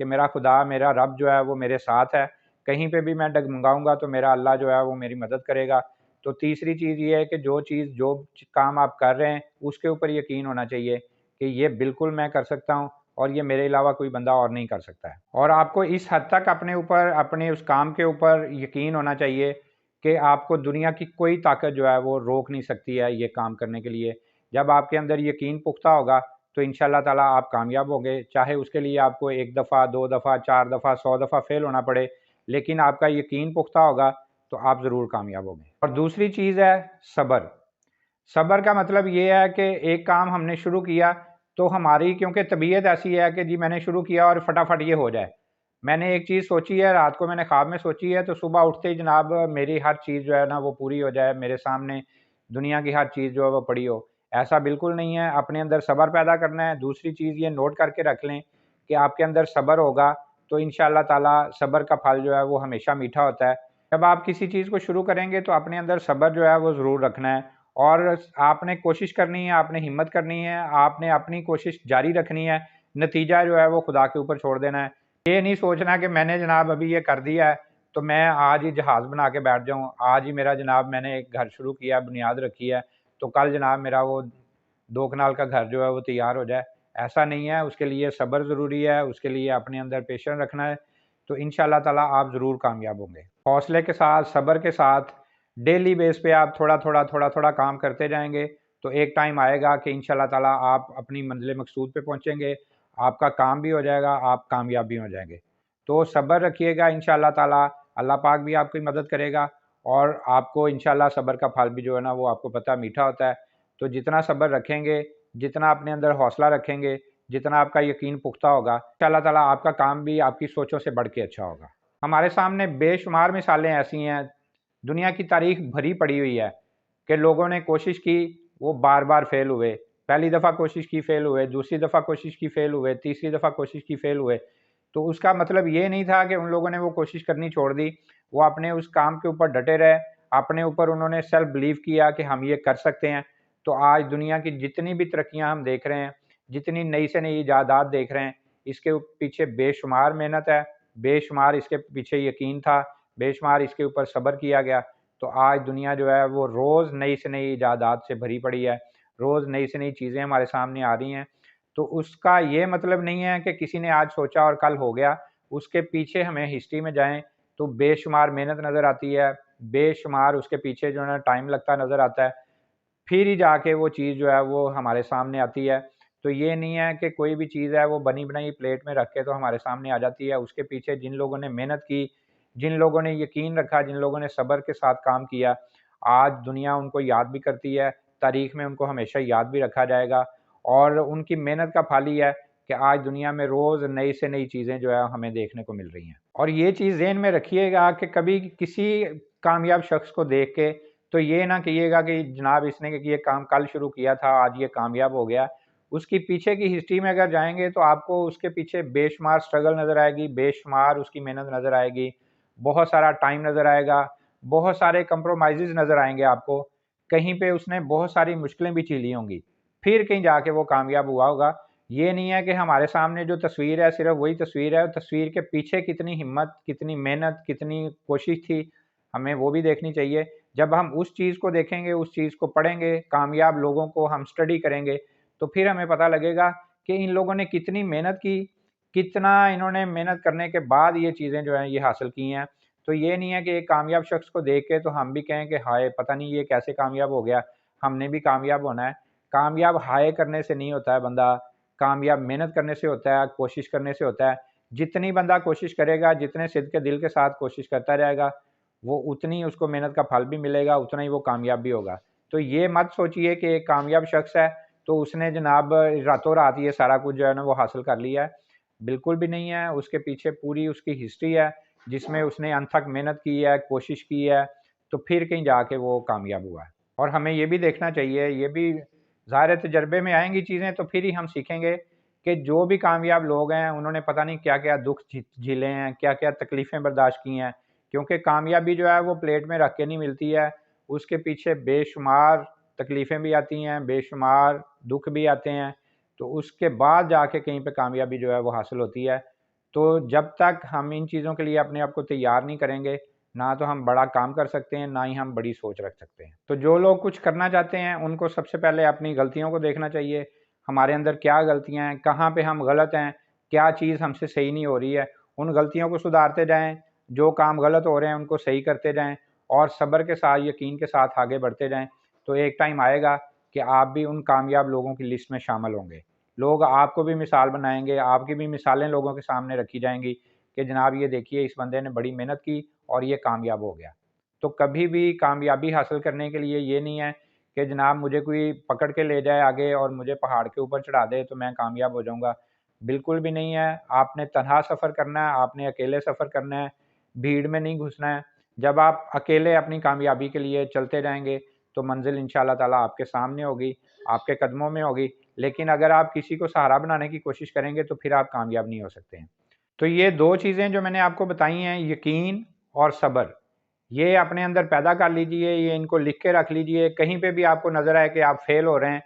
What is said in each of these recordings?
کہ میرا خدا میرا رب جو ہے وہ میرے ساتھ ہے، کہیں پہ بھی میں ڈگمگاؤں گا تو میرا اللہ جو ہے وہ میری مدد کرے گا۔ تو تیسری چیز یہ ہے کہ جو کام آپ کر رہے ہیں اس کے اوپر یقین ہونا چاہیے کہ یہ بالکل میں کر سکتا ہوں اور یہ میرے علاوہ کوئی بندہ اور نہیں کر سکتا ہے۔ اور آپ کو اس حد تک اپنے اوپر اپنے اس کام کے اوپر یقین ہونا چاہیے کہ آپ کو دنیا کی کوئی طاقت جو ہے وہ روک نہیں سکتی ہے یہ کام کرنے کے لیے۔ جب آپ کے اندر یقین پختہ ہوگا تو انشاءاللہ تعالیٰ آپ کامیاب ہوگے، چاہے اس کے لیے آپ کو 1 دفعہ 2 دفعہ 4 دفعہ 100 دفعہ فیل ہونا پڑے، لیکن آپ کا یقین پختہ ہوگا تو آپ ضرور کامیاب ہوگے۔ اور دوسری چیز ہے صبر۔ صبر کا مطلب یہ ہے کہ ایک کام ہم نے شروع کیا تو ہماری کیونکہ طبیعت ایسی ہے کہ جی میں نے شروع کیا اور فٹافٹ یہ ہو جائے، میں نے ایک چیز سوچی ہے، رات کو میں نے خواب میں سوچی ہے تو صبح اٹھتے ہی جناب میری ہر چیز جو ہے نا وہ پوری ہو جائے، میرے سامنے دنیا کی ہر چیز جو ہے وہ پڑی ہو۔ ایسا بالکل نہیں ہے، اپنے اندر صبر پیدا کرنا ہے۔ دوسری چیز یہ نوٹ کر کے رکھ لیں کہ آپ کے اندر صبر ہوگا تو انشاءاللہ تعالیٰ صبر کا پھل جو ہے وہ ہمیشہ میٹھا ہوتا ہے۔ جب آپ کسی چیز کو شروع کریں گے تو اپنے اندر صبر جو ہے وہ ضرور رکھنا ہے، اور آپ نے کوشش کرنی ہے، آپ نے ہمت کرنی ہے، آپ نے اپنی کوشش جاری رکھنی ہے، نتیجہ جو ہے وہ خدا کے اوپر چھوڑ دینا ہے۔ یہ نہیں سوچنا کہ میں نے جناب ابھی یہ کر دیا ہے تو میں آج ہی جہاز بنا کے بیٹھ جاؤں، آج ہی میرا جناب میں نے ایک گھر شروع کیا، بنیاد رکھی ہے تو کل جناب میرا وہ 2 کنال کا گھر جو ہے وہ تیار ہو جائے۔ ایسا نہیں ہے، اس کے لیے صبر ضروری ہے، اس کے لیے اپنے اندر پیشن رکھنا ہے، تو انشاءاللہ تعالیٰ آپ ضرور کامیاب ہوں گے۔ حوصلے کے ساتھ، صبر کے ساتھ ڈیلی بیس پہ آپ تھوڑا تھوڑا کام کرتے جائیں گے تو ایک ٹائم آئے گا کہ انشاءاللہ تعالیٰ آپ اپنی منزل مقصود پہ پہنچیں گے، آپ کا کام بھی ہو جائے گا، آپ کامیاب بھی ہو جائیں گے۔ تو صبر رکھیے گا، انشاءاللہ تعالیٰ اللہ پاک بھی آپ کی مدد کرے گا، اور آپ کو انشاءاللہ صبر کا پھل بھی جو ہے نا وہ آپ کو پتہ میٹھا ہوتا ہے۔ تو جتنا صبر رکھیں گے، جتنا اپنے اندر حوصلہ رکھیں گے، جتنا آپ کا یقین پختہ ہوگا، انشاءاللہ تعالیٰ آپ کا کام بھی آپ کی سوچوں سے بڑھ کے اچھا ہوگا۔ ہمارے سامنے بے شمار مثالیں ایسی ہیں، دنیا کی تاریخ بھری پڑی ہوئی ہے کہ لوگوں نے کوشش کی، وہ بار بار فیل ہوئے، پہلی دفعہ کوشش کی فیل ہوئے، دوسری دفعہ کوشش کی فیل ہوئے، تیسری دفعہ کوشش کی فیل ہوئے۔ تو اس کا مطلب یہ نہیں تھا کہ ان لوگوں نے وہ کوشش کرنی چھوڑ دی، وہ اپنے اس کام کے اوپر ڈٹے رہے، اپنے اوپر انہوں نے سیلف بلیو کیا کہ ہم یہ کر سکتے ہیں۔ تو آج دنیا کی جتنی بھی ترقیاں ہم دیکھ رہے ہیں، جتنی نئی سے نئی ایجادات دیکھ رہے ہیں، اس کے پیچھے بے شمار محنت ہے، بے شمار اس کے پیچھے یقین تھا، بے شمار اس کے اوپر صبر کیا گیا۔ تو آج دنیا جو ہے وہ روز نئی سے نئی ایجادات سے بھری پڑی ہے، روز نئی سے نئی چیزیں ہمارے سامنے آ رہی ہیں۔ تو اس کا یہ مطلب نہیں ہے کہ کسی نے آج سوچا اور کل ہو گیا، اس کے پیچھے ہمیں ہسٹری میں جائیں تو بے شمار محنت نظر آتی ہے، بے شمار اس کے پیچھے جو ہے نا ٹائم لگتا نظر آتا ہے، پھر ہی جا کے وہ چیز جو ہے وہ ہمارے سامنے آتی ہے۔ تو یہ نہیں ہے کہ کوئی بھی چیز ہے وہ بنی بنائی پلیٹ میں رکھ کے تو ہمارے سامنے آ جاتی ہے، اس کے پیچھے جن لوگوں نے محنت کی، جن لوگوں نے یقین رکھا، جن لوگوں نے صبر کے ساتھ کام کیا، آج دنیا ان کو یاد بھی کرتی ہے، تاریخ میں ان کو ہمیشہ یاد بھی رکھا جائے گا، اور ان کی محنت کا پھل ہی ہے کہ آج دنیا میں روز نئی سے نئی چیزیں جو ہے ہمیں دیکھنے کو مل رہی ہیں۔ اور یہ چیز ذہن میں رکھیے گا کہ کبھی کسی کامیاب شخص کو دیکھ کے تو یہ نہ کہیے گا کہ جناب اس نے یہ کام کل شروع کیا تھا، آج یہ کامیاب ہو گیا۔ اس کی پیچھے کی ہسٹری میں اگر جائیں گے تو آپ کو اس کے پیچھے بے شمار سٹرگل نظر آئے گی، بے شمار اس کی محنت نظر آئے گی، بہت سارا ٹائم نظر آئے گا، بہت سارے کمپرومائزز نظر آئیں گے آپ کو، کہیں پہ اس نے بہت ساری مشکلیں بھی جھیلی ہوں گی، پھر کہیں جا کے وہ کامیاب ہوا ہوگا۔ یہ نہیں ہے کہ ہمارے سامنے جو تصویر ہے صرف وہی تصویر ہے، تصویر کے پیچھے کتنی ہمت، کتنی محنت، کتنی کوشش تھی، ہمیں وہ بھی دیکھنی چاہیے۔ جب ہم اس چیز کو دیکھیں گے، اس چیز کو پڑھیں گے، کامیاب لوگوں کو ہم سٹڈی کریں گے تو پھر ہمیں پتہ لگے گا کہ ان لوگوں نے کتنی محنت کی، کتنا انہوں نے محنت کرنے کے بعد یہ چیزیں جو ہیں یہ حاصل کی ہیں۔ تو یہ نہیں ہے کہ ایک کامیاب شخص کو دیکھ کے تو ہم بھی کہیں کہ ہائے پتہ نہیں یہ کیسے کامیاب ہو گیا، ہم نے بھی کامیاب ہونا ہے۔ کامیاب ہائے کرنے سے نہیں ہوتا ہے بندہ، کامیاب محنت کرنے سے ہوتا ہے، کوشش کرنے سے ہوتا ہے۔ جتنی بندہ کوشش کرے گا، جتنے صدق کے دل کے ساتھ کوشش کرتا رہے گا، وہ اتنی اس کو محنت کا پھل بھی ملے گا، اتنا ہی وہ کامیاب بھی ہوگا۔ تو یہ مت سوچئے کہ ایک کامیاب شخص ہے تو اس نے جناب راتوں رات یہ سارا کچھ جو ہے نا وہ حاصل کر لیا ہے، بالکل بھی نہیں ہے۔ اس کے پیچھے پوری اس کی ہسٹری ہے جس میں اس نے انتھک محنت کی ہے، کوشش کی ہے، تو پھر کہیں جا کے وہ کامیاب ہوا ہے۔ اور ہمیں یہ بھی دیکھنا چاہیے، یہ بھی ظاہر تجربے میں آئیں گی چیزیں تو پھر ہی ہم سیکھیں گے کہ جو بھی کامیاب لوگ ہیں انہوں نے پتہ نہیں کیا کیا دکھ جھیلے ہیں، کیا کیا تکلیفیں برداشت کی ہیں، کیونکہ کامیابی جو ہے وہ پلیٹ میں رکھ کے نہیں ملتی ہے، اس کے پیچھے بے شمار تکلیفیں بھی آتی ہیں، بے شمار دکھ بھی آتے ہیں، تو اس کے بعد جا کے کہیں پہ کامیابی جو ہے وہ حاصل ہوتی ہے۔ تو جب تک ہم ان چیزوں کے لیے اپنے آپ کو تیار نہیں کریں گے، نہ تو ہم بڑا کام کر سکتے ہیں، نہ ہی ہم بڑی سوچ رکھ سکتے ہیں۔ تو جو لوگ کچھ کرنا چاہتے ہیں ان کو سب سے پہلے اپنی غلطیوں کو دیکھنا چاہیے، ہمارے اندر کیا غلطیاں ہیں، کہاں پہ ہم غلط ہیں، کیا چیز ہم سے صحیح نہیں ہو رہی ہے، ان غلطیوں کو سدھارتے جائیں، جو کام غلط ہو رہے ہیں ان کو صحیح کرتے جائیں، اور صبر کے ساتھ، یقین کے ساتھ آگے بڑھتے جائیں۔ تو ایک ٹائم آئے گا کہ آپ بھی ان کامیاب لوگوں کی لسٹ میں شامل ہوں گے، لوگ آپ کو بھی مثال بنائیں گے، آپ کی بھی مثالیں لوگوں کے سامنے رکھی جائیں گی کہ جناب یہ دیکھیے اس بندے نے بڑی محنت کی اور یہ کامیاب ہو گیا۔ تو کبھی بھی کامیابی حاصل کرنے کے لیے یہ نہیں ہے کہ جناب مجھے کوئی پکڑ کے لے جائے آگے اور مجھے پہاڑ کے اوپر چڑھا دے تو میں کامیاب ہو جاؤں گا، بالکل بھی نہیں ہے۔ آپ نے تنہا سفر کرنا ہے، آپ نے اکیلے سفر کرنا ہے، بھیڑ میں نہیں گھسنا ہے۔ جب آپ اکیلے اپنی کامیابی کے لیے چلتے جائیں گے تو منزل انشاءاللہ تعالیٰ آپ کے سامنے ہوگی، آپ کے قدموں میں ہوگی، لیکن اگر آپ کسی کو سہارا بنانے کی کوشش کریں گے تو پھر آپ کامیاب نہیں ہو سکتے ہیں۔ تو یہ دو چیزیں جو میں نے آپ کو بتائی ہیں، یقین اور صبر، یہ اپنے اندر پیدا کر لیجئے، یہ ان کو لکھ کے رکھ لیجئے۔ کہیں پہ بھی آپ کو نظر آئے کہ آپ فیل ہو رہے ہیں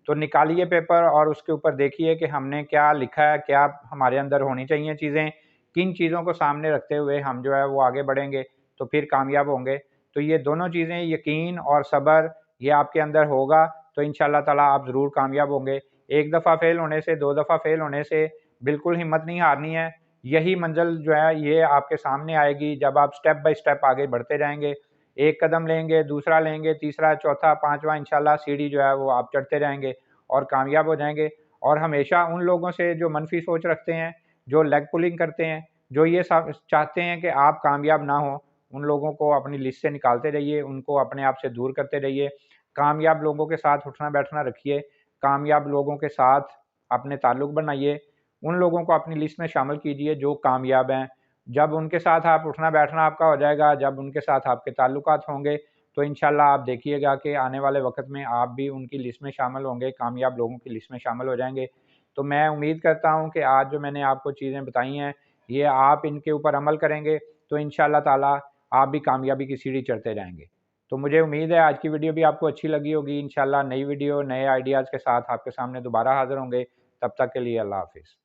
تو نکالیے پیپر اور اس کے اوپر دیکھیے کہ ہم نے کیا لکھا ہے، کیا ہمارے اندر ہونی چاہیے چیزیں، کن چیزوں کو سامنے رکھتے ہوئے ہم جو ہے وہ آگے بڑھیں گے تو پھر کامیاب ہوں گے۔ تو یہ دونوں چیزیں، یقین اور صبر، یہ آپ کے اندر ہوگا تو انشاءاللہ تعالیٰ آپ ضرور کامیاب ہوں گے۔ ایک دفعہ فیل ہونے سے، دو دفعہ فیل ہونے سے بالکل ہمت نہیں ہارنی ہے۔ یہی منزل جو ہے یہ آپ کے سامنے آئے گی جب آپ سٹیپ بائی سٹیپ آگے بڑھتے جائیں گے، ایک قدم لیں گے، دوسرا لیں گے، تیسرا، چوتھا، پانچواں، انشاءاللہ سیڑھی جو ہے وہ آپ چڑھتے جائیں گے اور کامیاب ہو جائیں گے۔ اور ہمیشہ ان لوگوں سے جو منفی سوچ رکھتے ہیں، جو لیگ پولنگ کرتے ہیں، جو یہ چاہتے ہیں کہ آپ کامیاب نہ ہوں، ان لوگوں کو اپنی لسٹ سے نکالتے رہیے، ان کو اپنے آپ سے دور کرتے رہیے۔ کامیاب لوگوں کے ساتھ اٹھنا بیٹھنا رکھیے، کامیاب لوگوں کے ساتھ اپنے تعلق بنائیے، ان لوگوں کو اپنی لسٹ میں شامل کیجئے جو کامیاب ہیں۔ جب ان کے ساتھ آپ اٹھنا بیٹھنا آپ کا ہو جائے گا، جب ان کے ساتھ آپ کے تعلقات ہوں گے تو انشاءاللہ آپ دیکھیے گا کہ آنے والے وقت میں آپ بھی ان کی لسٹ میں شامل ہوں گے، کامیاب لوگوں کی لسٹ میں شامل ہو جائیں گے۔ تو میں امید کرتا ہوں کہ آج جو میں نے آپ کو چیزیں بتائی ہیں، یہ آپ ان کے اوپر عمل کریں گے تو انشاءاللہ تعالیٰ آپ بھی کامیابی کی سیڑھی چڑھتے جائیں گے۔ تو مجھے امید ہے آج کی ویڈیو بھی آپ کو اچھی لگی ہوگی۔ انشاءاللہ نئی ویڈیو، نئے آئیڈیاز کے ساتھ آپ کے سامنے دوبارہ حاضر ہوں گے۔ تب تک کے لیے اللہ حافظ۔